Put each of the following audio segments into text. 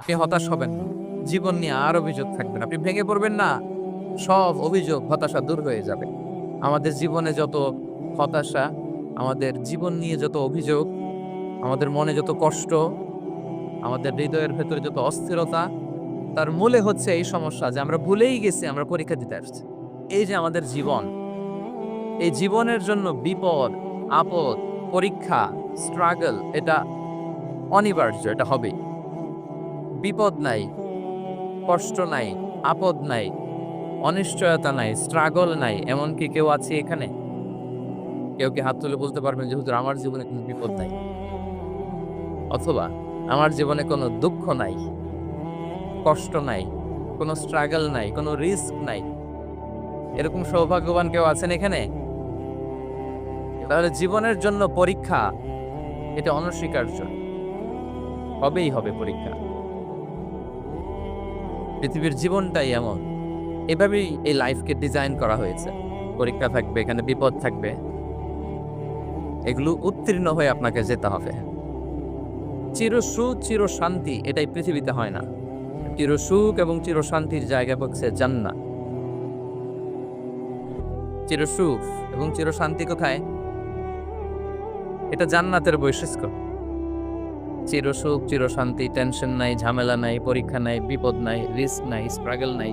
আপনি হতাশ হবেন না। জীবন নিয়ে আর অভিযোগ থাকবে না। আপনি ভেঙে পড়বেন না। সব অভিযোগ, হতাশা দূর হয়ে যাবে। আমাদের জীবনে যত হতাশা, আমাদের জীবন নিয়ে যত অভিযোগ, আমাদের মনে যত কষ্ট, আমাদের হৃদয়ের ভেতরে যত অস্থিরতা, তার মূলে হচ্ছে এই সমস্যা যে আমরা ভুলেই গেছি আমরা পরীক্ষা দিতে আসছি। এই যে আমাদের জীবন, এই জীবনের জন্য বিপদ, আপদ, পরীক্ষা, স্ট্রাগল এটা অনিবার্য, এটা হবেই। বিপদ নাই, কষ্ট নাই, আপদ নাই, অনিশ্চয়তা নাই, স্ট্রাগল নাই, এমনকি কেউ আছে এখানে? কেউ কি হাত তুলে বলতে পারবেন যে হুজুর আমার জীবনে কোনো বিপদ নাই? অথবা আমার জীবনে কোনো দুঃখ নাই, কষ্ট নাই, কোনো স্ট্রাগল নাই, কোনো রিস্ক নাই। এরকম সৌভাগ্যবান কেউ আছেন এখানে? তাহলে জীবনের জন্য পরীক্ষা এটা অনস্বীকার্য। হবেই হবে পরীক্ষা। পৃথিবীর জীবনটাই এমন। এভাবেই এই লাইফকে ডিজাইন করা হয়েছে। পরীক্ষা থাকবে, এখানে বিপদ থাকবে। এগুলো উত্তীর্ণ হয়ে আপনাকে যেতে হবে। চিরসুখ, চিরশান্তি এটাই পৃথিবীতে হয় না। চিরসুখ এবং চিরশান্তির জায়গা হচ্ছে জান্নাত। চিরসুখ এবং চিরশান্তি কোথায়? এটা জান্নাতের বৈশিষ্ট্য। চিরসুখ, চিরশান্তি, টেনশন নাই, ঝামেলা নাই, পরীক্ষা নাই, বিপদ নাই, রিস্ক নাই, স্ট্রাগল নাই।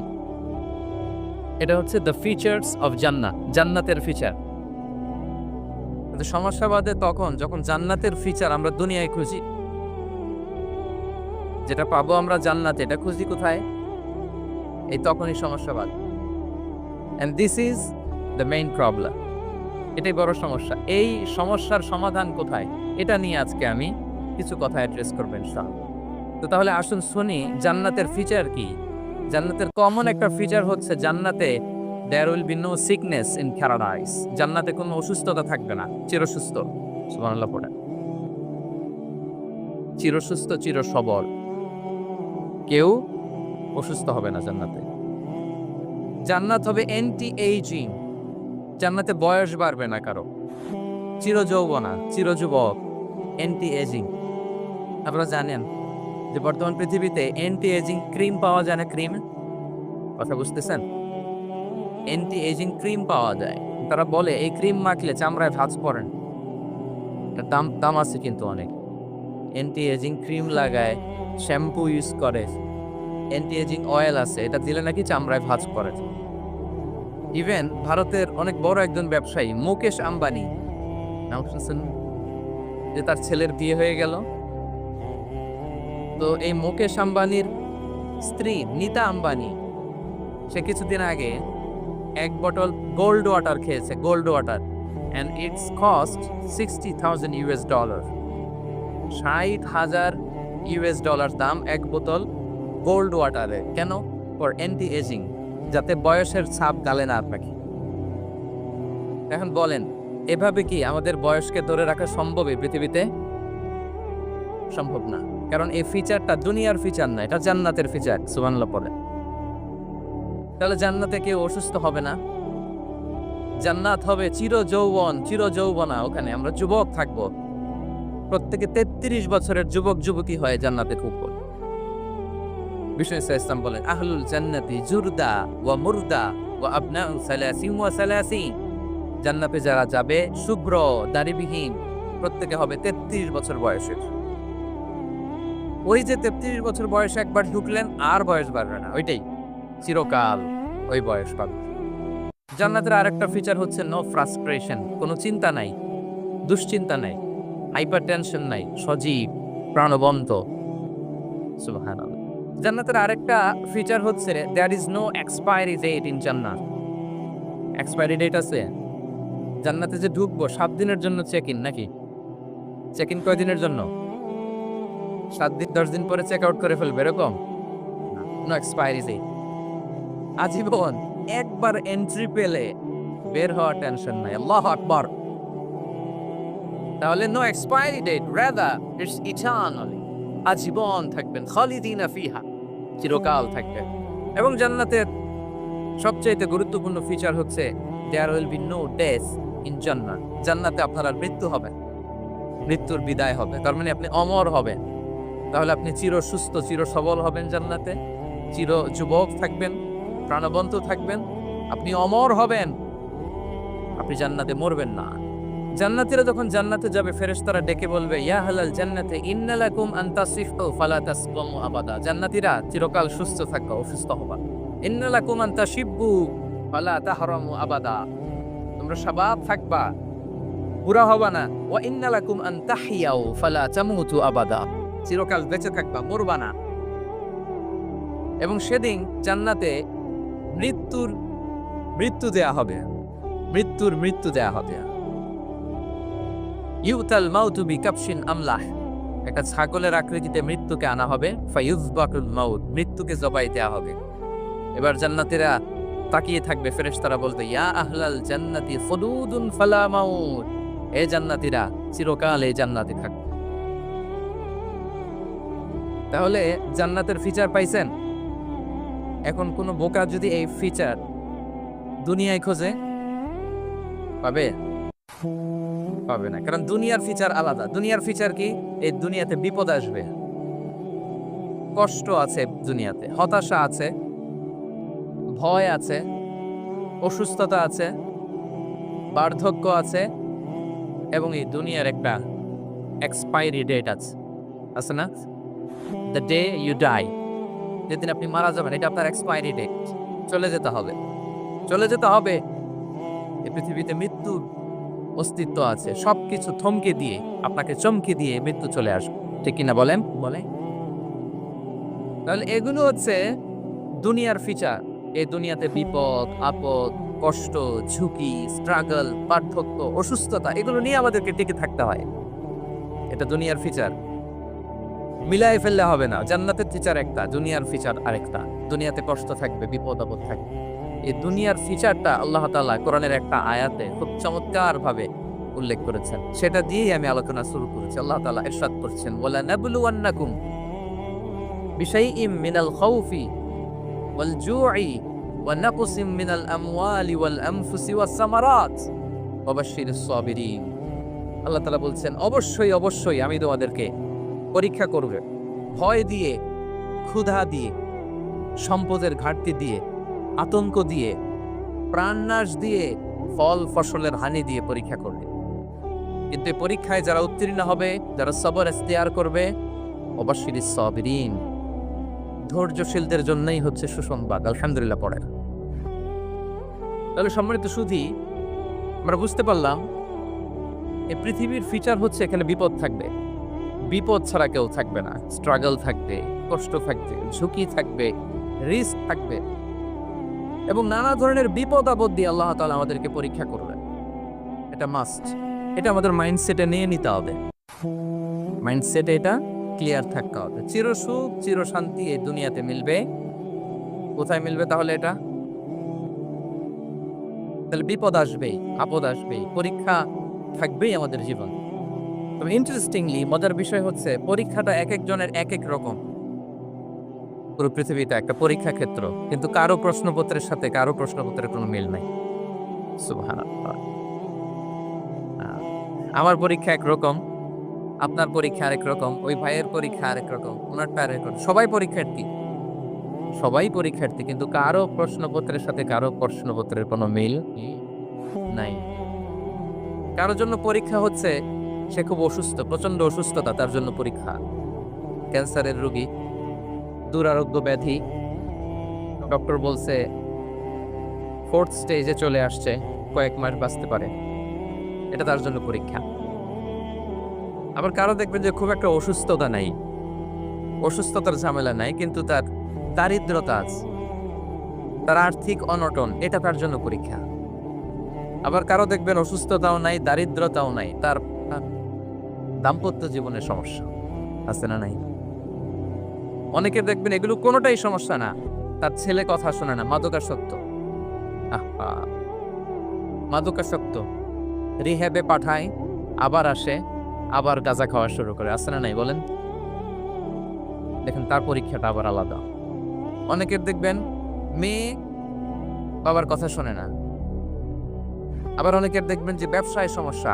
এটা হচ্ছে দ্য ফিচার্স অফ জান্নাত, জান্নাতের ফিচার। কিন্তু সমস্যা বাদে তখন যখন জান্নাতের ফিচার আমরা দুনিয়ায় খুঁজি। যেটা পাবো আমরা জান্নাতে, এটা খুঁজি কোথায়? এই তখনই সমস্যা বাধে। And this is the main problem. এটাই বড় সমস্যা। এই সমস্যার সমাধান কোথায়? এটা নিয়ে আজকে আমি কিছু কথা অ্যাড্রেস করবেন ইনশাআল্লাহ। তো তাহলে আসুন শুনি জান্নাতের ফিচার কি। জান্নাতের কমন একটা ফিচার হচ্ছে জান্নাতে there will be no sickness in paradise. জান্নাতে কোনো অসুস্থতা থাকবে না, চিরসুস্থ। সুবহানাল্লাহ পড়েন। চিরসুস্থ, চিরসবল। কেউ অসুস্থ হবে না জান্নাতে। জান্নাত হবে অ্যান্টি এইজিং। জান্নাতে বয়স বাড়বে না কারো। চিরযৌবনা, চিরযুবক, অ্যান্টি এজিং। আপনারা জানেন যে বর্তমান পৃথিবীতে অ্যান্টি এজিং ক্রিম পাওয়া যায় না? ক্রিম, কথা বুঝতেছেন? অ্যান্টি এজিং ক্রিম পাওয়া যায়। তারা বলে এই ক্রিম মাখলে চামড়ায় ভাঁজ পড়ে না। এটার দাম দাম আছে কিন্তু অনেক। অ্যান্টি এজিং ক্রিম লাগায়, শ্যাম্পু ইউজ করে, অ্যান্টি এজিং অয়েল আছে, এটা দিলে নাকি চামড়ায় ভাঁজ পড়ে। ইভেন ভারতের অনেক বড় একজন ব্যবসায়ী মুকেশ আম্বানি, নাম শুনছেন? যে তার ছেলের বিয়ে হয়ে গেল। তো এই মুকেশ আম্বানির স্ত্রী নীতা আম্বানি, সে কিছুদিন আগে এক বটল গোল্ড ওয়াটার খেয়েছে, gold water, and it's cost $60,000। $60,000 দাম এক বোতল গোল্ড ওয়াটারে। কেন? ফর অ্যান্টি এজিং, যাতে বয়সের ছাপ গালে না আপনাকে। এখন বলেন, এভাবে কি আমাদের বয়সকে ধরে রাখা সম্ভব এই পৃথিবীতে? সম্ভব না। কারণ এই ফিচারটা দুনিয়ার ফিচার না, এটা জান্নাতের ফিচার। সুবহানাল্লাহ পড়েন। তাহলে জান্নাতে কেউ অসুস্থ হবে না। জান্নাত হবে চির যৌবন, চির যৌবনা। ওখানে আমরা যুবক থাকব। প্রত্যেকে 33 বছরের যুবক যুবতী হয়ে জান্নাতে ঢুকবো। বিষ্ণু ইসলাম বলেন, আহলুল জান্নাতি জুরদা ওয়া মুরদা ওয়া আবনাউ সালাসিন ওয়া সালাসিন। জান্নাতে যারা যাবে শুভ্র, দাড়িবিহীন, প্রত্যেকে হবে 33 বছর বয়সের। ওই যে 33 বছর বয়সে একবার ঢুকলেন আর বয়স বাড়বে না, ওইটাই চিরকাল ওই বয়স পাবে। জান্নাতের আরেকটা ফিচার হচ্ছে নো ফ্রাস্ট্রেশন, কোনো চিন্তা নাই, দুশ্চিন্তা নাই, হাইপার টেনশন নাই, সজীব, প্রাণবন্ত। সুবহানাল্লাহ। জান্নাতের আরেকটা ফিচার হচ্ছে there is no expiry date in জান্নাত। এক্সপায়ারি ডেট আছে? জান্নাতে যে ঢুকবো 7 দিনের জন্য চেক ইন নাকি? চেক ইন কয় দিনের জন্য? 7 দিন, 10 দিন পরে চেক আউট করে ফেলবে এরকম? No expiry date. আজীবন একবার এন্ট্রি পেলে বের হওয়া টেনশন নাই। আল্লাহু আকবার। তাহলে no expiry date, rather it's eternally. আজীবন থাকবেন, খালিদিনা ফিহা, চিরকাল থাকবেন। এবং জান্নাতের সবচেয়ে গুরুত্বপূর্ণ ফিচার হচ্ছে there will be no death in জান্নাত। জান্নাতে আপনার আর মৃত্যু হবে, মৃত্যুর বিদায় হবে। তার মানে আপনি অমর হবেন। তাহলে আপনি চির সুস্থ, চির সবল হবেন জান্নাতে, চির যুবক থাকবেন, প্রাণবন্ত থাকবেন, আপনি অমর হবেন, আপনি জান্নাতে মরবেন না। জান্নাতীরা যখন জান্নাতে যাবে ফেরেশতারা ডেকে বলবে, ইয়া আহলাল জান্নাতে ইন্না লাকুম আন তাসিফু ফালা তাসকামু আবাদা। জান্নাতীরা চিরকাল সুস্থ থাকবা, অসুস্থ হবা। ইন্না লাকুম আন তাশিব্বু ফালা তাহরামু আবাদা। তোমরা শাবাব থাকবা, বুড়া হবা না। ওয়া ইন্না লাকুম আন তাহিয়াউ ফালা তামুতু আবাদা। চিরকাল বেঁচে থাকবা, মরবা না। এবং সেদিন জান্নাতে মৃত্যু দেয়া হবে, মৃত্যু দেয়া হবে। ইউতাল মাউতু বিকাবশিন আমলাহ। একটা ছাগলের আকৃতিতে মৃত্যুকে আনা হবে। ফায়ুযবাকুল মাউত, মৃত্যুকে জবাই দেয়া হবে। এবার জান্নাতীরা তাকিয়ে থাকবে, ফেরেশতারা বলবে, ইয়া আহলাল জান্নাতি খুলুদুন ফালা মাউত। এ জান্নাতীরা চিরকাল এই জান্নাতে থাকবে। তাহলে জান্নাতের ফিচার পাইছেন? এখন কোন বোকা যদি এই ফিচার দুনিয়ায় খোঁজে, পাবে? পাবে না, কারণ দুনিয়ার ফিচার আলাদা। দুনিয়ার ফিচার কি? এই দুনিয়াতে বিপদ আসবে, কষ্ট আছে দুনিয়াতে, হতাশা আছে, ভয় আছে, অসুস্থতা আছে, বার্ধক্য আছে, এবং এই দুনিয়ার একটা এক্সপায়ারি ডেট আছে না? দ্য ডে ইউ ডাই, যেদিন আপনি মারা যাবেন, এটা আপনার এক্সপায়ারি ডেট। চলে যেতে হবে, চলে যেতে হবে। এই পৃথিবীতে মৃত্যুর অস্তিত্ব আছে। সবকিছু থমকে দিয়ে, আপনাকে চমকে দিয়ে মৃত্যু চলে আসবে, ঠিক কিনা বলেন? বলে তাহলে এগুলো হচ্ছে দুনিয়ার ফিচার। এই দুনিয়াতে বিপদ আপদ, কষ্ট, ঝুঁকি, স্ট্রাগল, পার্থক্য, অসুস্থতা, এগুলো নিয়ে আমাদেরকে টিকে থাকতে হয়। এটা দুনিয়ার ফিচার, মিলাই ফেললে হবে না। জান্নাতের ফিচার একটা, দুনিয়ার ফিচার আরেকটা। দুনিয়াতে কষ্ট থাকবে, বিপদ আপদ থাকবে। এই দুনিয়ার ফিচারটা আল্লাহ তাআলা কোরআনের একটা আয়াতে খুব চমৎকার ভাবে উল্লেখ করেছেন। সেটা দিয়েই আমি আলোচনা শুরু করেছি। আল্লাহ তাআলা ইরশাদ করছেন, ওয়ালা নাবলুওয়ান্নাকুম বিশাইইম মিনাল খাউফি ওয়াল জু'i ওয়া নাকসিম মিনাল আমওয়ালি ওয়াল আনফুসি ওয়াস সামারাত ওয়া বাশশিরিস সাবিরিন। আল্লাহ তাআলা বলছেন, অবশ্যই আমি তোমাদেরকে পরীক্ষা করব, ভয় দিয়ে, ক্ষুধা দিয়ে, সম্পদের ঘাটতি দিয়ে, আতঙ্ক দিয়ে, প্রাণনাশ দিয়ে, ফল ফসলের হানি দিয়ে পরীক্ষা করবে। কিন্তু এই পরীক্ষায় যারা উত্তীর্ণ হবে, যারা সবর ইখতিয়ার করবে, ওয়াবাশশিরিস সাবিরিন, ধৈর্যশীলদের জন্যই হচ্ছে সুসংবাদ। আলহামদুলিল্লাহ পড়ে। তাহলে সম্মানিত সুধী, আমরা বুঝতে পারলাম এই পৃথিবীর ফিচার হচ্ছে এখানে বিপদ থাকবে, বিপদ ছাড়া কেউ থাকবে না। স্ট্রাগল থাকবে, কষ্ট থাকবে, ঝুঁকি থাকবে, রিস্ক থাকবে, এবং নানা ধরনের বিপদ আপদ দিয়ে আল্লাহ তাআলা আমাদেরকে পরীক্ষা করবেন। এটা মাস্ট, এটা আমাদের মাইন্ডসেটে নিয়ে নিতে হবে। মাইন্ডসেটে এটা ক্লিয়ার থাকতে হবে। চিরসুখ চির শান্তি এই দুনিয়াতে মিলবে, কোথায় মিলবে তাহলে? এটা তাহলে বিপদ আসবেই, আপদ আসবেই, পরীক্ষা থাকবেই আমাদের জীবন। তবে ইন্টারেস্টিংলি মজার বিষয় হচ্ছে, পরীক্ষাটা এক একজনের এক এক রকম। পুরো পৃথিবীটা একটা পরীক্ষা ক্ষেত্র, কিন্তু কারো প্রশ্নপত্রের সাথে কারো প্রশ্নপত্রের কোনো মিল নাই। সুবহানাল্লাহ। আমার পরীক্ষা একরকম, আপনার পরীক্ষা আরেক রকম, ওই ভাইয়ের পরীক্ষা আরেক রকম, ওনারটা আরেক রকম। সবাই পরীক্ষার্থী, কিন্তু কারো প্রশ্নপত্রের সাথে কারো প্রশ্নপত্রের কোনো মিল নাই। কারো জন্য পরীক্ষা হচ্ছে সে খুব অসুস্থ, প্রচন্ড অসুস্থতা, তার জন্য পরীক্ষা। ক্যান্সারের রোগী, দুরারোগ্য ব্যাধি, ডক্টর বলছে 4th স্টেজে চলে আসছে, কয়েক মাস বাঁচতে পারে, এটা তার জন্য পরীক্ষা। আবার কারো দেখবেন যে খুব একটা অসুস্থতা নাই, অসুস্থতার ঝামেলা নাই, কিন্তু তার দারিদ্রতা আছে, তার আর্থিক অনটন, এটা তার জন্য পরীক্ষা। আবার কারো দেখবেন অসুস্থতাও নাই, দারিদ্রতাও নাই, তার দাম্পত্য জীবনের সমস্যা আছে না নাই? অনেকের দেখবেন এগুলো কোনোটাই সমস্যা না, তার ছেলে কথা শোনে না, মাদকাসক্ত, মাদকাসক্ত, রিহ্যাবে পাঠায়, আবার আসে, আবার গাঁজা খাওয়া শুরু করে, আছে না নাই বলেন? দেখেন তার পরীক্ষাটা আবার আলাদা। অনেকের দেখবেন মেয়ে বাবার কথা শোনে না, আবার অনেকের দেখবেন যে ব্যবসায় সমস্যা,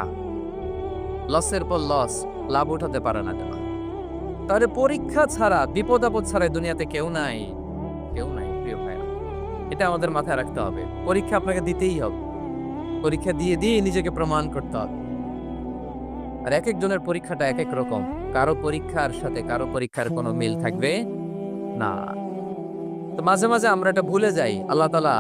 লসের পর লস, লাভ উঠাতে পারে না, তাহলে পরীক্ষা ছাড়া, বিপদ আপদ ছাড়া এই দুনিয়াতে কেউ নাই, কেউ নাই প্রিয় ভাইরা। এটা আমাদের মাথায় রাখতে হবে। পরীক্ষা আপনাকে দিতেই হবে, পরীক্ষা দিয়ে দিয়ে নিজেকে প্রমাণ করতে হবে। আর এক একজনের পরীক্ষাটা এক এক রকম, কারো পরীক্ষার সাথে কারো পরীক্ষার কোনো মিল থাকবে না। তো মাঝে মাঝে আমরা এটা ভুলে যাই। আল্লাহ তাআলা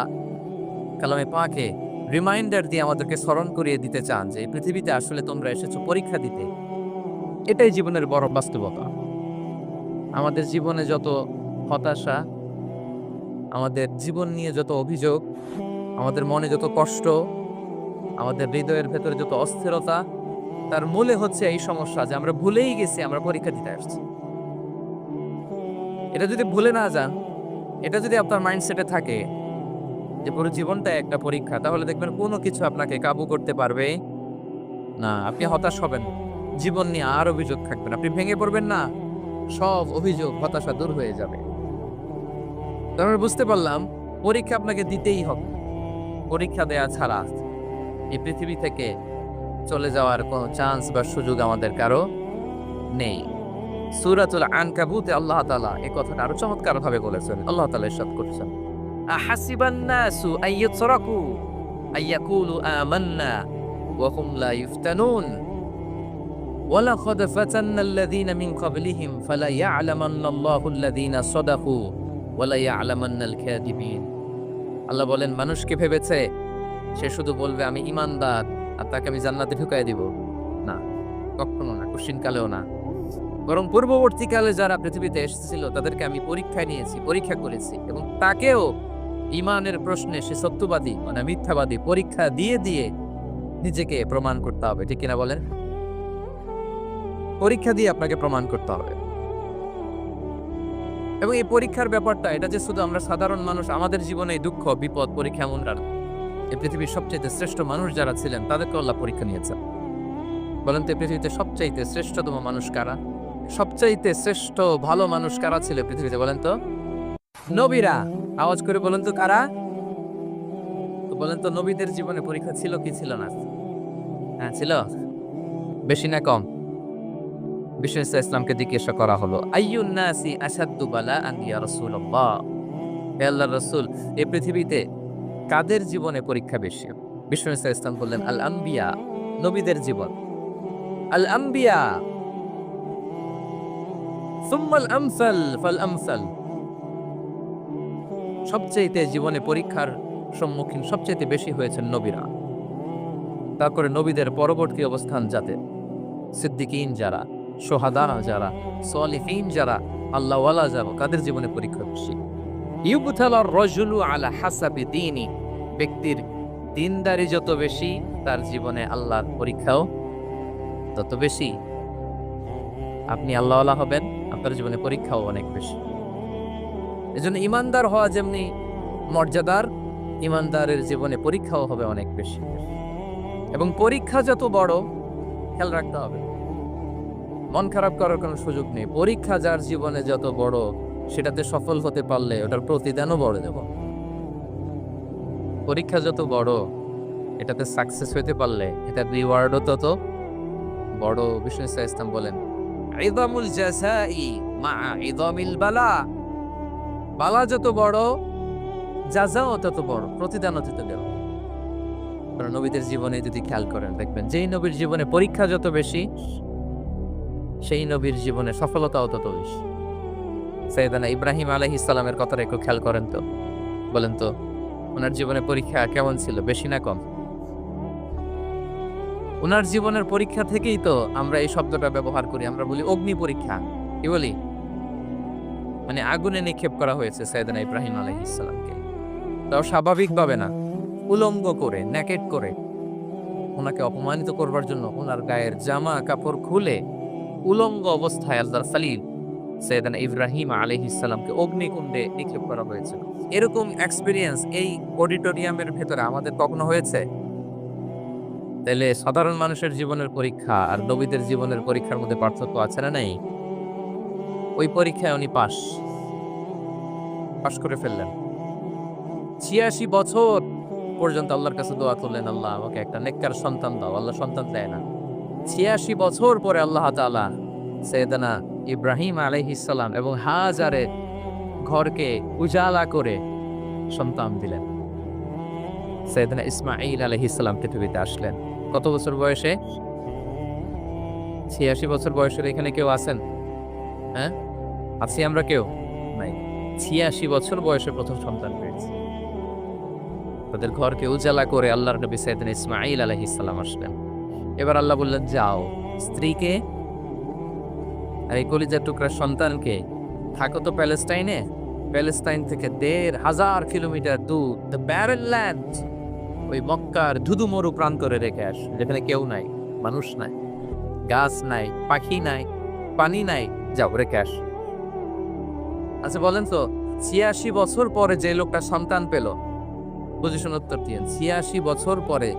কালামে পাকে রিমাইন্ডার দিয়ে আমাদেরকে স্মরণ করিয়ে দিতে চান যে এই পৃথিবীতে আসলে তোমরা এসেছো পরীক্ষা দিতে। এটাই জীবনের বড় বাস্তবতা। আমাদের জীবনে যত হতাশা, আমাদের জীবন নিয়ে যত অভিযোগ, আমাদের মনে যত কষ্ট, আমাদের হৃদয়ের ভেতরে যত অস্থিরতা, তার মূলে হচ্ছে এই সমস্যা যে আমরা ভুলেই গেছি আমরা পরীক্ষা দিতে আসছি। এটা যদি ভুলে না যান, এটা যদি আপনার মাইন্ডসেটে থাকে যে পুরো জীবনটা একটা পরীক্ষা, তাহলে দেখবেন কোনো কিছু আপনাকে কাবু করতে পারবে না। আপনি হতাশ হবেন, জীবন নিয়ে আর অভিযোগ থাকবেন, আপনি ভেঙে পড়বেন না, সব অভিযোগ হতাশা দূর হয়ে যাবে। তারপরে বুঝতে পারলাম পরীক্ষা আপনাকে দিতেই হবে। পরীক্ষা দেয়া ছাড়া এই পৃথিবী থেকে চলে যাওয়ার কোনো চান্স বা সুযোগ আমাদের কারো নেই। সূরাতুল আনকাবুতে আল্লাহ তাআলা এই কথাটা আরো চমৎকার ভাবে বলেছেন। আল্লাহ তাআলা ইরশাদ করেছেন, আহাসিবান নাসু আইয়াতরাকু আইয়াকুলু আমান্না ওয়া হুম লা ইফতানুন ওয়ালাকাদ ফাতান্নাল্লাযীনা মিন ক্বাবলিহিম ফালা ইয়া'লামান্নাল্লাহু আল্লাযীনা সাদাকু ওয়া লা ইয়া'লামান্নাল কাযিবিন। আল্লাহ বলেন, মানুষ কি ভেবেছে সে শুধু বলবে আমি ঈমানদার আর তাকে আমি জান্নাতে ঢুকাই দিব? না, কখনো না, কোশ্চিনকালেও না। বরং পূর্ববর্তীকালে যারা পৃথিবীতে এসেছিল তাদেরকে আমি পরীক্ষায় নিয়েছি, পরীক্ষা করেছি, এবং তাকেও ঈমানের প্রশ্নে সে সত্যবাদী মানে মিথ্যাবাদী পরীক্ষা দিয়ে দিয়ে নিজেকে প্রমাণ করতে হবে। ঠিক কিনা বলেন? পরীক্ষা দিয়ে আপনাকে প্রমাণ করতে হবে। এবং এই পরীক্ষার ব্যাপারটা এটা যে শুধু আমরা সাধারণ মানুষ, আমাদের জীবনে দুঃখ বিপদ পরীক্ষা এমন না। এই পৃথিবীর সবচেয়ে শ্রেষ্ঠ মানুষ যারা ছিলেন তাদেরকে আল্লাহ পরীক্ষা নিয়েছেন। বলেন তো এই পৃথিবীতে সবচাইতে শ্রেষ্ঠতম মানুষ কারা? সবচাইতে শ্রেষ্ঠ ভালো মানুষ কারা ছিল পৃথিবীতে? বলেন তো নবীরা। আওয়াজ করে বলেন তো কারা? তো বলেন তো নবীদের জীবনে পরীক্ষা ছিল কি ছিল না? হ্যাঁ ছিল। বেশি না কম? বিষ্ণু ইসলামকে জিজ্ঞাসা করা হলো, আইয়ুন নাসি আসাদ্দু বালাআন ইয়া রাসূলুল্লাহ, হে আল্লাহর রাসূল এই পৃথিবীতে কাদের জীবনে পরীক্ষা বেশি? বিষ্ণু ইসলাম বললেন, আল আম্বিয়া, নবীদের জীবন। আল আম্বিয়া সুম্মাল আমসাল ফাল আমসাল, সবচাইতে জীবনে পরীক্ষার সম্মুখীন সবচাইতে বেশি হয়েছেন নবীরা। তারপরে নবীদের পরবর্তী অবস্থান যাতে সিদ্দিকিন যারা, সোহাদা যারা, সলিহিন যারা, আল্লাহওয়ালা যারা, তাদের জীবনে পরীক্ষা বেশি। ইউবতালার রাজুলু আলা হাসাবি দীনি, ব্যক্তির দিনদারি যত বেশি তার জীবনে আল্লাহর পরীক্ষাও তত বেশি। আপনি আল্লাহওয়ালা হবেন, আপনার জীবনে পরীক্ষাও অনেক বেশি। এজন্য ইমানদার হওয়া যেমনি মর্যাদার, ইমানদারের জীবনে পরীক্ষাও হবে অনেক বেশি। এবং পরীক্ষা যত বড়, খেয়াল রাখতে হবে, মন খারাপ করার কোনো সুযোগ নেই। পরীক্ষা যার জীবনে যত বড়, সেটাতে সফল হতে পারলে ওটার প্রতিদানও বড় দেব। পরীক্ষা যত বড়, এটাতে সাকসেস হতে পারলে এটার রিওয়ার্ডও তত বড়। বিষ্ণু ইসলাম বলেন, ইযামুল জাযাই মা ইযামিল বালা, বালা যত বড় জাযাও তত বড়, প্রতিদানও তত বড়। কারণ নবীদের জীবনে যদি খেয়াল করেন দেখবেন, যেই নবীর জীবনে পরীক্ষা যত বেশি সেই নবীর জীবনে সফলতাও তত বেশি। সাইয়েদানা ইব্রাহিম আলাইহিস সালামের কথাটা একটু খেয়াল করেন তো, বলেন তো ওনার জীবনে পরীক্ষা কেমন ছিল, বেশি না কম? ওনার জীবনের পরীক্ষা থেকেই তো আমরা এই শব্দটা ব্যবহার করি, আমরা বলি অগ্নি পরীক্ষা। কি বলি? মানে আগুনে নিক্ষেপ করা হয়েছে সাইয়েদানা ইব্রাহিম আলাইহিস সালামকে। তাও স্বাভাবিকভাবে না, উলঙ্গ করে, নেকেট করে, ওনাকে অপমানিত করবার জন্য ওনার গায়ের জামা কাপড় খুলে উলঙ্গ অবস্থায় আল্লাহর খলিল সাইয়েদানা ইব্রাহিম আলাইহিস সালামকে অগ্নিকুণ্ডে নিক্ষেপ করা হয়েছে। এরকম এক্সপেরিয়েন্স এই অডিটোরিয়ামের ভেতরে আমাদের কখনো হয়েছে? তাহলে সাধারণ মানুষের জীবনের পরীক্ষা আর নবীদের জীবনের পরীক্ষার মধ্যে পার্থক্য আছে না নাই? ওই পরীক্ষায় উনি পাশ করে ফেললেন। ৮৬ বছর পর্যন্ত আল্লাহর কাছে দোয়া করলেন, আল্লাহ আমাকে একটা নেককার সন্তান দাও। আল্লাহ সন্তান দেয় না। ৮৬ বছর পরে আল্লাহ তাআলা সাইয়েদানা ইব্রাহিম আলাইহিস সালাম এবং হাজারের ঘরকে উজালা করে সন্তান দিলেন। সাইয়েদনা ইসমাঈল আলাইহিস সালাম পৃথিবীতে আসলেন। কত বছর বয়সে? ৮৬ বছর বয়সের এখানে কেউ আছেন? হ্যাঁ? আছি আমরা কেউ? নাই। ৮৬ বছর বয়সে প্রথম সন্তান পেয়েছে। তাদের ঘরকে উজালা করে আল্লাহর নবী সাইয়েদনা ইসমাঈল আলাইহিস সালাম আসলেন। এবার আল্লাহ বললেন, যাও স্ত্রীকে আর এই কলিজার টুকরার সন্তানকে থাকো তো প্যালেস্টাইনে, প্যালেস্টাইন থেকে ১,৫০০ কিলোমিটার দূর দ্য ব্যারেন ল্যান্ড, ওই মক্কার ধুধু মরু প্রান্তরে রেখে আস, যেখানে কেউ নাই, মানুষ নাই, গাছ নাই, পাখি নাই, পানি নাই, যাও রেখে আস। আচ্ছা বলেন তো, ৮৬ বছর পরে যে লোকটা সন্তান পেল, বুঝেশুন উত্তর দিয়েন, ৮৬ বছর পরে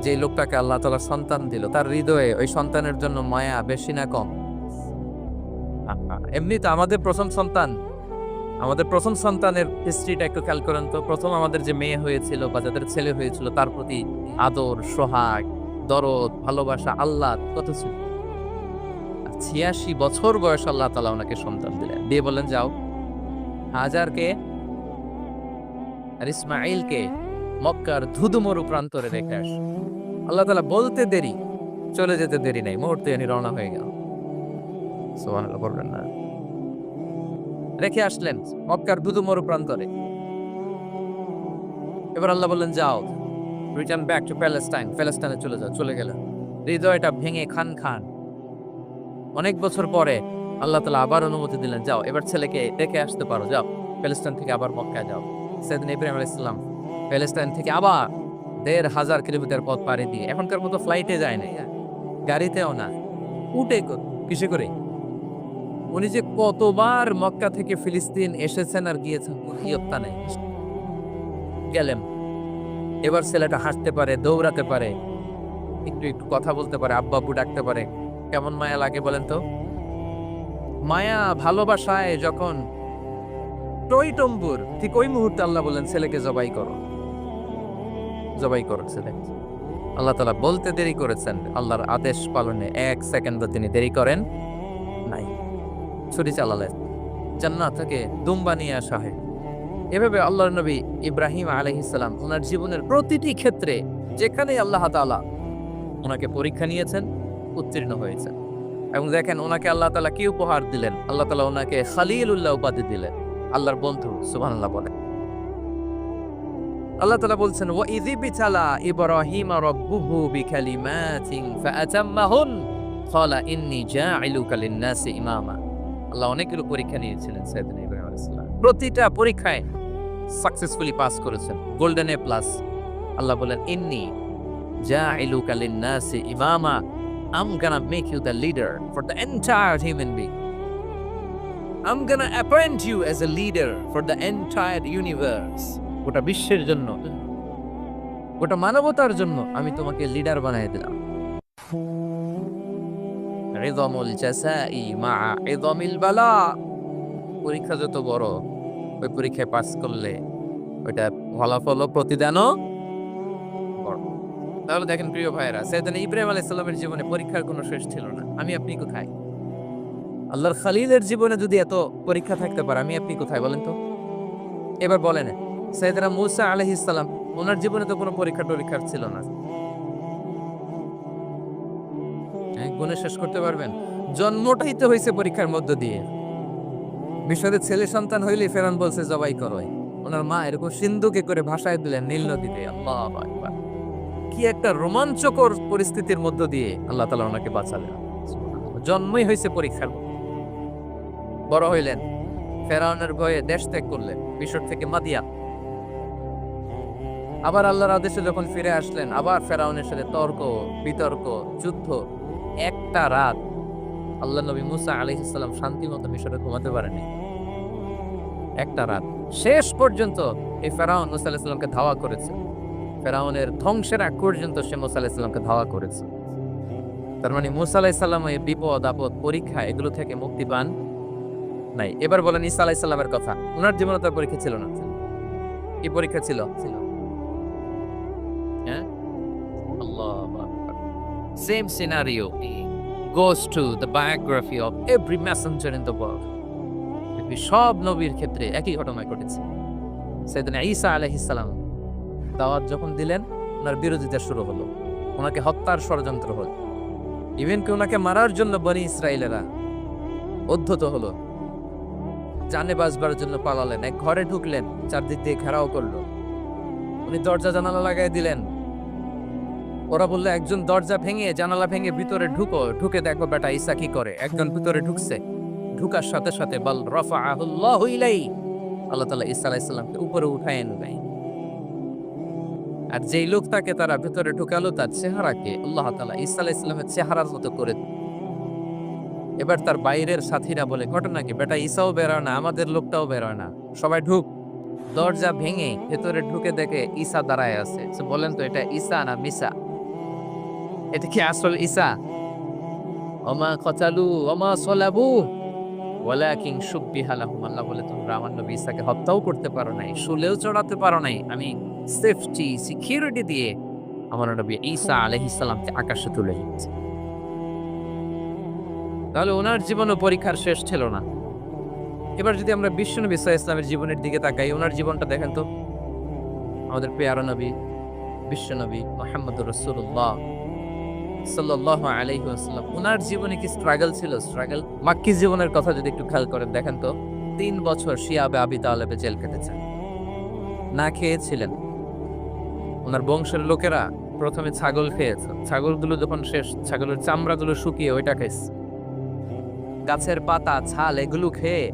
যে লোকটাকে আল্লাহ তাআলা সন্তান দিল, তার হৃদয়ে ওই সন্তানের জন্য মায়া বেশি না কম? এমনি তো আমাদের প্রথম সন্তানের হিস্ট্রিটা একটু খেয়াল করেন তো। প্রথম আমাদের যে মেয়ে হয়েছিল বা যাদের ছেলে হয়েছিল, তার প্রতি আদর, সোহাগ, দরদ, ভালোবাসা, আল্লাহ কত ছিল। ৮৬ বছর বয়স আল্লাহ তাআলা ওনাকে সন্তান দিলেন, দিয়ে বললেন যাও হাজারকে আর ইসমাঈলকে মক্কার ধুধুমরু প্রান্তরে রেখে আস। আল্লাহ তাআলা বলতে দেরি, চলে যেতে দেরি নাই, মুহূর্তে উনি রওনা হয়ে গেল। সুবহানাল্লাহ বলবেন না? রেখে আসলেন মক্কার ধুধুমরু প্রান্তরে। এবার আল্লাহ বললেন যাও, রিটার্ন ব্যাক টু প্যালেস্টাইন, প্যালেস্টাইনে চলে যাও। চলে গেল, হৃদয়টা ভেঙে খান খান। অনেক বছর পরে আল্লাহ তাআলা আবার অনুমতি দিলেন, যাও এবার ছেলেকে রেখে আসতে পারো, যাও প্যালেস্টাইন থেকে আবার মক্কায় যাও। সাইয়েদনা ইব্রাহিম আলাইহিস সালাম প্যালেস্টাইন থেকে আবার ১,৫০০ কিলোমিটার পথ পাড়ি দিয়ে, এখনকার মতো ফ্লাইটে যায় না, গাড়িতেও না, উটে কিসে করে। উনি যে কতবার মক্কা থেকে ফিলিস্তিন এসেছেন আর গিয়েছেন, ইয়ত্তা নেই। গেলেন, এবার ছেলেটা হাসতে পারে, দৌড়াতে পারে, একটু একটু কথা বলতে পারে, আব্বা আব্বু ডাকতে পারে। কেমন মায়া লাগে বলেন তো? মায়া ভালোবাসায় যখন টইটম্বুর, ঠিক ওই মুহূর্তে আল্লাহ বলেন ছেলেকে জবাই করো, জবাই করো ছেলে। আল্লাহ তাআলা বলতে দেরি করেছেন, আল্লাহর আদেশ পালনে ১ সেকেন্ডও তিনি দেরি করেন নাই। ছুরি চালালেন, জান্নাত থেকে দুম্বা নিয়ে আসা হয়। এভাবে আল্লাহর নবী ইব্রাহিম আলাইহিস সালাম ওনার জীবনের প্রতিটি ক্ষেত্রে যেখানে আল্লাহ তাআলা ওনাকে পরীক্ষা নিয়েছেন, উত্তীর্ণ হয়েছেন। এবং দেখেন ওনাকে আল্লাহ তাআলা কি উপহার দিলেন, আল্লাহ তাআলা ওনাকে খলিলুল্লাহ উপাধি দিলেন, আল্লাহর বন্ধু। সুবহানাল্লাহ বলে। আল্লাহ তাআলা বলছেন, ওয়া ইযিবতালা ইব্রাহিমা রাব্বুহু বিকালিমাতিন ফাআতাম্মাহুন ক্বালা ইন্নী জাঈলুকা লিন-নাসি ইমামা। আল্লাহ অনেকগুলো পরীক্ষা নিয়েছিলেন সাইয়েদনা ইব্রাহিম আলাইহিস সালাম, প্রতিটা পরীক্ষায় সাকসেসফুলি পাস করেছেন, গোল্ডেন এ প্লাস। আল্লাহ বলেন, ইন্নী জাঈলুকা লিন-নাসি ইমামা, I'm gonna make you the leader for the entire human being. I'm gonna appoint you as a leader for the entire universe. গোটা বিশ্বের জন্য, গোটা মানবতার জন্য আমি তোমাকে লিডার বানিয়ে দিলাম। ইযমুল জাযাই মা ইযমিল বালা। পরীক্ষা যত বড়, ওই পরীক্ষায় পাস করলে ওইটা ফলাফল ও প্রতিদানও বড়। তাহলে দেখেন প্রিয় ভাইয়েরা, সাইয়েদনা ইব্রাহিম আলাইহিস সালামের জীবনে পরীক্ষার কোনো শেষ ছিল না। আমি আপনি কোথায়? আল্লাহর খলিলের জীবনে যদি এত পরীক্ষা থাকতে পারে, আমি আপনি কোথায় বলেন তো? এবার বলেন, সাইয়েদনা মূসা আলাইহিস সালাম, ওনার জীবনে তো কোনো পরীক্ষার ছিল না। গুণে শেষ করতে পারবেন? জন্মটাই তো হয়েছে পরীক্ষার মধ্য দিয়ে। মিশরের ছেলে সন্তান হইলে ফেরাউন বলছে জবাই করো। ওনার মা এরকম সিন্ধুকে করে ভাসায় দিলেন নীল নদীতে। আল্লাহু আকবার! কি একটা রোমাঞ্চকর পরিস্থিতির মধ্য দিয়ে আল্লাহ তাআলা ওনাকে বাঁচালেন। জন্মই হয়েছে পরীক্ষার। বড় হইলেন, ফেরাউনের ভয়ে দেশ ত্যাগ করলেন, মিশর থেকে মাদিয়ান। আবার আল্লাহর আদেশে যখন ফিরে আসলেন, আবার ফেরাউনের সাথে তর্ক বিতর্ক, যুদ্ধ। একটা রাত আল্লাহ নবী মূসা আলাইহিস সালাম শান্তি মতো মিশরে ঘুমাতে পারেনি। একটা রাত শেষ পর্যন্ত এই ফেরাউন মূসা আলাইহিস সালামকে ধাওয়া করেছে। ফেরাউনের ধ্বংসের আগ পর্যন্ত সে মূসা আলাইহিস সালামকে ধাওয়া করেছে। তার মানে মূসা আলাইহিস সালাম এই বিপদ আপদ পরীক্ষা এগুলো থেকে মুক্তি পান নাই। এবার বলেন ঈসা আলাইহিস সালামের কথা, ওনার জীবনে তো পরীক্ষা ছিল না। কি পরীক্ষা ছিল? হ্যাঁ, আল্লাহু আকবার। Same scenario, goes to the biography of every messenger in the world. সব নবীর ক্ষেত্রে একই ঘটনা ঘটেছে। সাইয়েদনা ঈসা আলাইহিস সালাম দাওয়াত যখন দিলেন, ওনার বিরোধিতা শুরু হলো, ওনাকে হত্যার ষড়যন্ত্র হলো, ইভেন কি ওনাকে মারার জন্য বনি ইসরায়েলেরা উদ্ধত হলো, জানে বাঁচবার জন্য পালালেন, এক ঘরে ঢুকলেন, চারদিক দিয়ে ঘেরাও করলো, উনি দরজা জানালা লাগাই দিলেন। ওরা বললো একজন দরজা ভেঙে জানালা ভেঙে ভিতরে ঢুকে দেখো বেটা ঈসা কি করে। একজন ভিতরে ঢুকছে, ঢুকার সাথে সাথে বল রাফাআহুল্লাহু ইলাইহি, আল্লাহ তাআলা ঈসা আলাইহিস সালামকে উপরে উঠায় নিলেন। আর যেই লোকটাকে তারা ভিতরে ঢুকালো তার চেহারাকে আল্লাহ তাআলা ঈসা আলাইহিস সালামের চেহারার মতো করে দিলেন। এবার তার বাইরের সাথীরা বলে ঘটনা কি, বেটা ঈসাও বেরোয় না, আমাদের লোকটাও বেরোয় না, সবাই ঢুক। দরজা ভেঙে ভেতরে ঢুকে দেখে ঈসা দাঁড়ায় আছে। বলেন তো এটা ঈসা না মিসা? এটা কি আসল ঈসা? ওমা কতালু ওমা সলাবু ওয়ালাকিন শুব্বিহা লাহুম। আল্লাহ বলে তোমরা আমার নবী ঈসাকে হত্যাও করতে পারো নাই, শুলেও চড়াতে পারো নাই, আমি সেফটি সিকিউরিটি দিয়ে আমার নবী ঈসা আলাইহিস সালামকে আকাশে তুলে নিয়েছি। তাহলে ওনার জীবনও পরীক্ষার শেষ ছিল না। এবার যদি আমরা বিশ্বনবী সাল্লাল্লাহু আলাইহি ওয়াসাল্লামের জীবনের দিকে তাকাই, ওনার জীবনটা দেখেন তো। আমাদের প্রিয় নবী বিশ্বনবী মুহাম্মদুর রাসূলুল্লাহ সাল্লাল্লাহু আলাইহি ওয়াসাল্লাম, ওনার জীবনে কি স্ট্রাগল ছিল? স্ট্রাগল মাক্কি জীবনের কথা যদি একটু খেয়াল করেন, দেখেন তো 3 বছর শিয়াবে আবি তালেবে জেল কেটেছেন, না খেয়েছিলেন। ওনার বংশের লোকেরা প্রথমে ছাগল খেয়েছে, ছাগলগুলো যখন শেষ, ছাগলের চামড়াগুলো শুকিয়ে ওইটা খাইছে। গাছের পাতা ছাল এগুলো খেয়ে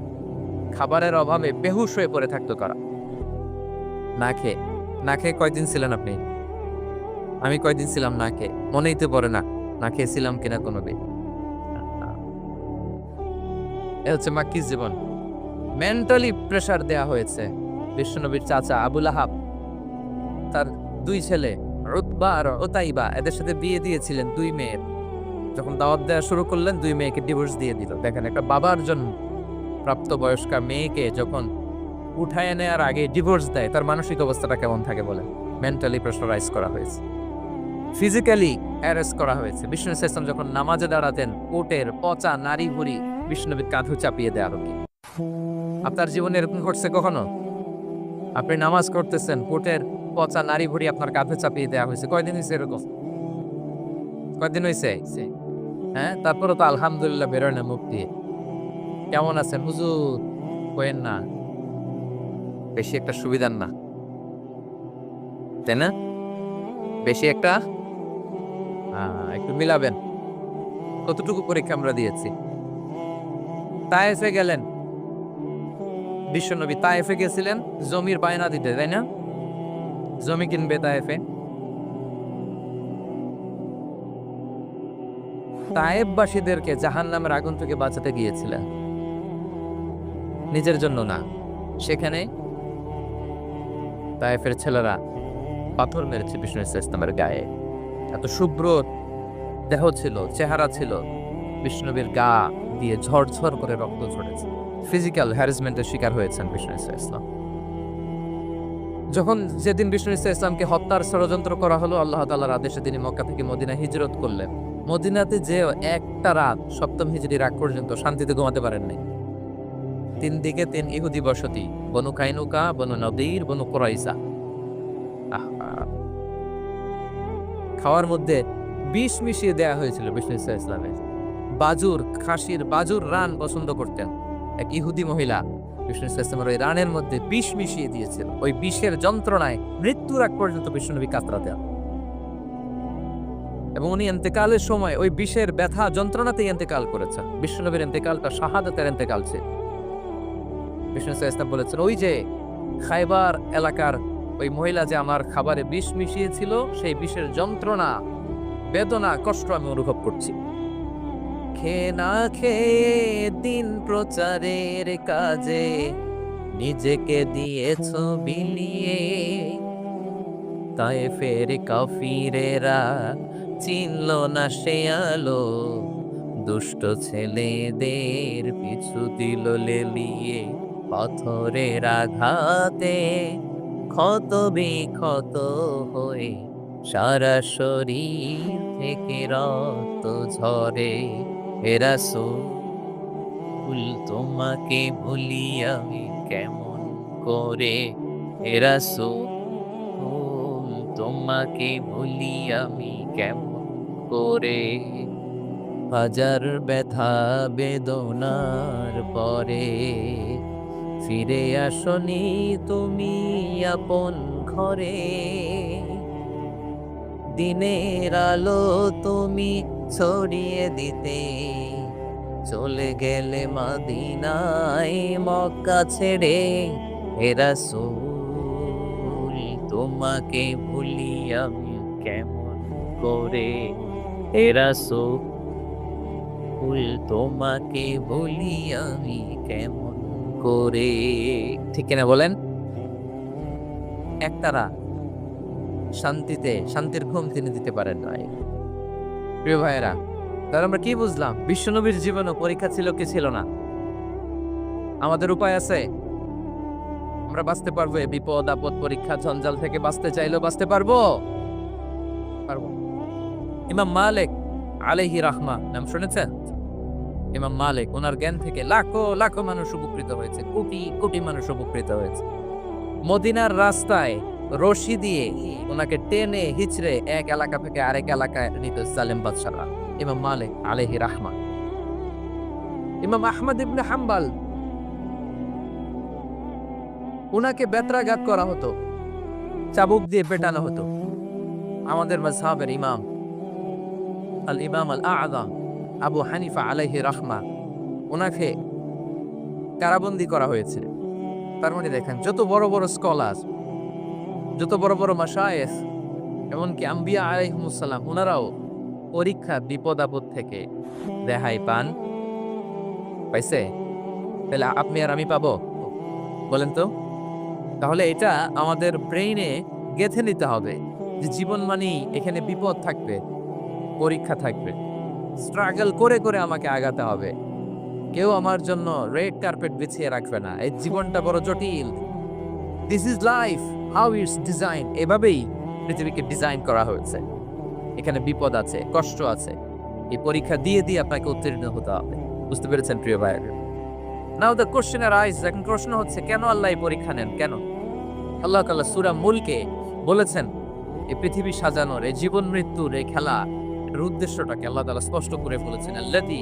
খাবারের অভাবে বেহুশ হয়ে পড়ে থাকতো কারা। না খেয়ে কয়দিন ছিলেন আপনি? আমি কয়দিন ছিলাম না খেয়ে? মনেই তো পড়ে না, না খেয়েছিলাম কিনা কোনোদিন। এ হচ্ছে মাক্কি জীবন। মেন্টালি প্রেসার দেয়া হয়েছে। বিশ্বনবীর চাচা আবুল আহাব, তার 2 ছেলে উতবা আর উতাইবা, এদের সাথে বিয়ে দিয়েছিলেন 2 মেয়ের। যখন দাওয়াত দেওয়া শুরু করলেন 2 মেয়েকে ডিভোর্স দিয়ে দিল। দেখেন একটা বাবার জন্য প্রাপ্তবয়স্কা মেয়েকে যখন উঠায় নেওয়ার আগে ডিভোর্স দেয়, তার মানসিক অবস্থাটা কেমন থাকে বলেন? মেন্টালি প্রেসারাইজ করা হয়েছে, ফিজিক্যালি অ্যারেস্ট করা হয়েছে। বিষ্ণু ইসলাম যখন নামাজে দাঁড়াতেন, কোটের পচা নারী ভুড়ি বিষ্ণুনবীর কাঁধে চাপিয়ে দেওয়া হতো। আপনার জীবনে এরকম ঘটছে কখনো? আপনি নামাজ করতেছেন, কোটের পচা নারী ভুড়ি আপনার কাঁধে চাপিয়ে দেওয়া হয়েছে? কয়দিন হয়েছে এরকম? কয়দিন হয়েছে? হ্যাঁ, তারপরে তো আলহামদুলিল্লাহ বেরোয় না মুখ দিয়ে। কেমন আছেন হুজুর? কইেন না, বেশি একটা সুবিধার না, তাই না? বেশি একটা একটু মিলাবেন। কতটুকু পরীক্ষা আমরা দিয়েছি। তায়েফে গেলেন বিশ্বনবী, তায়েফে গেছিলেন জমির বায়না দিতে, তাই না? জমি কিনবে তায়েফে। তায়েফবাসীদেরকে জাহান্নামের আগুন থেকে বাঁচাতে গিয়েছিলেন, নিজের জন্য না। সেখানে তায়েফের ছেলেরা পাথর মেরেছে বিষ্ণু ইসলামের গায়ে। এত শুভ্র দেহ ছিল, চেহারা ছিল, বিষ্ণুনবীর গা দিয়ে ঝরঝর করে রক্ত ঝরেছে। ফিজিক্যাল হ্যারাসমেন্টের শিকার হয়েছেন বিষ্ণু ইসলাম। যখন যেদিন বিষ্ণু ইসলামকে হত্যার ষড়যন্ত্র করা হলো, আল্লাহ তাআলার আদেশে তিনি মক্কা থেকে মদিনা হিজরত করলেন। মদিনাতে যে একটা রাত, 7ম হিজরির আগ পর্যন্ত শান্তিতে ঘুমাতে পারেন নাই। 3 দিকে 3 ইহুদি বসতি, বনু কাইনুকা, বনু নদীর, বনু কুরাইজা। খাওয়ার মধ্যে বিষ মিশিয়ে দেয়া হয়েছিল বিষ্ণু ইসলামের। বাজুর, খাসির বাজুর রান পছন্দ করতেন। এক ইহুদি মহিলা বিষ্ণু ইসলামের ওই রানের মধ্যে বিষ মিশিয়ে দিয়েছিল। ওই বিষের যন্ত্রণায় মৃত্যুর আগ পর্যন্ত বিষ্ণুনবী কাতরাতেন, এবং উনি ইন্তেকালের সময় ওই বিষের ব্যথা যন্ত্রণাতেই ইন্তেকাল করেছেন। বিষ্ণুনবীর ইন্তেকালটা শাহাদাতের ইন্তেকাল ছিল। বিষ্ণু ইসলাম বলেছেন, ওই যে খায়বার এলাকার ওই মহিলা যে আমার খাবারে বিষ মিশিয়েছিল, সেই বিষের যন্ত্রণা, বেদনা, কষ্ট আমি অনুভব করছি। খেয়ে না খেয়ে দিন প্রচারের কাজে নিজেকে দিয়েছ বিলিয়ে, তায়েফের কাফিরেরা চিনল না সে আলো, দুষ্ট ছেলেদের পিছু দিল লেলিয়ে, পাথরের আঘাতে ক্ষত বিক্ষত হয়ে সারা শরীর থেকে রক্ত ঝরে। হে রাসূল তোমাকে ভুলি আমি কেমন করে, হে রাসূল তোমাকে ভুলি আমি কেমন করে। হাজার ব্যথা বেদনার পরে ফিরে আসনি তুমি আপন ঘরে, দিনের আলো তুমি ছড়িয়ে দিতে চলে গেলে মদিনায় মক্কা ছেড়ে, হে রাসূল তোমাকে ভুলি আমি কেমন করে, হে রাসূল তোমাকে ভুলি আমি কেমন করে। ঠিক কিনা বলেন? একতারা শান্তির ঘুম তিনি দিতে পারেন নাই। প্রিয় ভাইয়েরা, তাহলে আমরা কি বুঝলাম? বিশ্বনবীর জীবনে পরীক্ষা ছিল কি ছিল না? আমাদের উপায় আছে? আমরা বাঁচতে পারবো এই বিপদ আপদ পরীক্ষা জঞ্জাল থেকে? বাঁচতে চাইলেও বাঁচতে পারবো? পারবো। ইমাম মালিক আলাইহি রাহমা নাম শুনেছেন? ইমাম মালিক, ওনার জ্ঞান থেকে লাখো লাখো মানুষ উপকৃত হয়েছে, কোটি কোটি মানুষ উপকৃত হয়েছে। মদিনার রাস্তায় রশি দিয়ে ওনাকে টেনে হিচড়ে এক এলাকা থেকে আরেক এলাকায় নিত জালেম বাদশারা। ইমাম মালিক আলাইহি রাহমা। ইমাম আহমদ ইবনে হাম্বল, ওনাকে বেত্রাঘাত করা হতো, চাবুক দিয়ে পেটানো হতো। আমাদের মাযহাবের ইমাম আল ইমাম আল আযম আবু হানিফা আলাইহি রাহমা, ওনাকে কারাবন্দী করা হয়েছে। তার মানে দেখেন, যত বড় বড় স্কলার, যত বড় বড় মাশায়েখ, এমনকি আম্বিয়া আলাইহিমুস সালাম, ওনারাও পরীক্ষা বিপদ আপদ থেকে রেহাই পাইছে। তাহলে আপনি আর আমি পাবো? বলেন তো। তাহলে এটা আমাদের ব্রেইনে গেঁথে নিতে হবে যে জীবন মানেই এখানে বিপদ থাকবে, পরীক্ষা থাকবে, স্ট্রাগল করে করে আমাকে আগাতে হবে। কেউ আমার জন্য রেড কার্পেট বিছিয়ে রাখবে না। এই জীবনটা বড় জটিল। This is life, how it's design. এভাবেই পৃথিবীকে ডিজাইন করা হয়েছে। এখানে বিপদ আছে, কষ্ট আছে। এই পরীক্ষা দিয়ে দিয়ে আপনাকে উত্তীর্ণ হতে হবে। বুঝতে পেরেছেন প্রিয় ভাইয়েরা? নাও দ্য কোশ্চেন আরাইজ, এখন প্রশ্ন হচ্ছে, কেন আল্লাহ এই পরীক্ষা নেন? কেন? আল্লাহ তাআলা সূরা মুলকে বলেছেন, এই পৃথিবী সাজানোর, এই জীবন মৃত্যুর এই খেলা, এর উদ্দেশ্যটাকে আল্লাহ তাআলা স্পষ্ট করে বলেছেন। আল্লাযী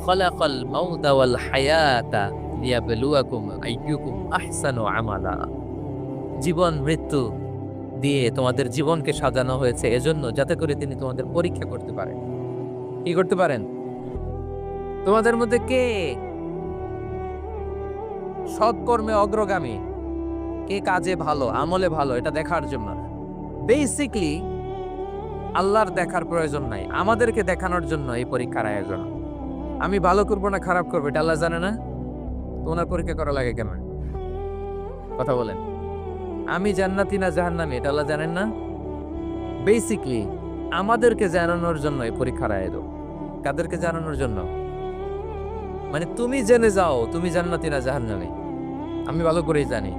খালাকাল মাউতা ওয়াল হায়াতা লিয়াবলুয়াকুম আইয়ুকুম আহসানু আমালা। জীবন মৃত্যু দিয়ে তোমাদের জীবনকে সাজানো হয়েছে এজন্য, যাতে করে তিনি তোমাদের পরীক্ষা করতে পারেন। কি করতে পারেন? তোমাদের মধ্যে কে সৎকর্মে অগ্রগামী, কে কাজে ভালো, আমলে ভালো, এটা দেখার জন্য। বেসিকলি আল্লাহর দেখার প্রয়োজন নাই, আমাদেরকে দেখানোর জন্য এই পরীক্ষার আয়োজন। আমি ভালো করবো না খারাপ করবো এটা আল্লাহ জানে না? তো ওনার পরীক্ষা করা লাগে কেন? কথা বলেন। আমি জান্নাতি না জাহান্নামী এটা আল্লাহ জানেন না? বেসিকলি আমাদেরকে জানানোর জন্য এই পরীক্ষার আয়োজন। কাদেরকে জানানোর জন্য? মানে তুমি জেনে যাও তুমি জান্নাতি না জাহান্নামী। আমি ভালো করেই জানি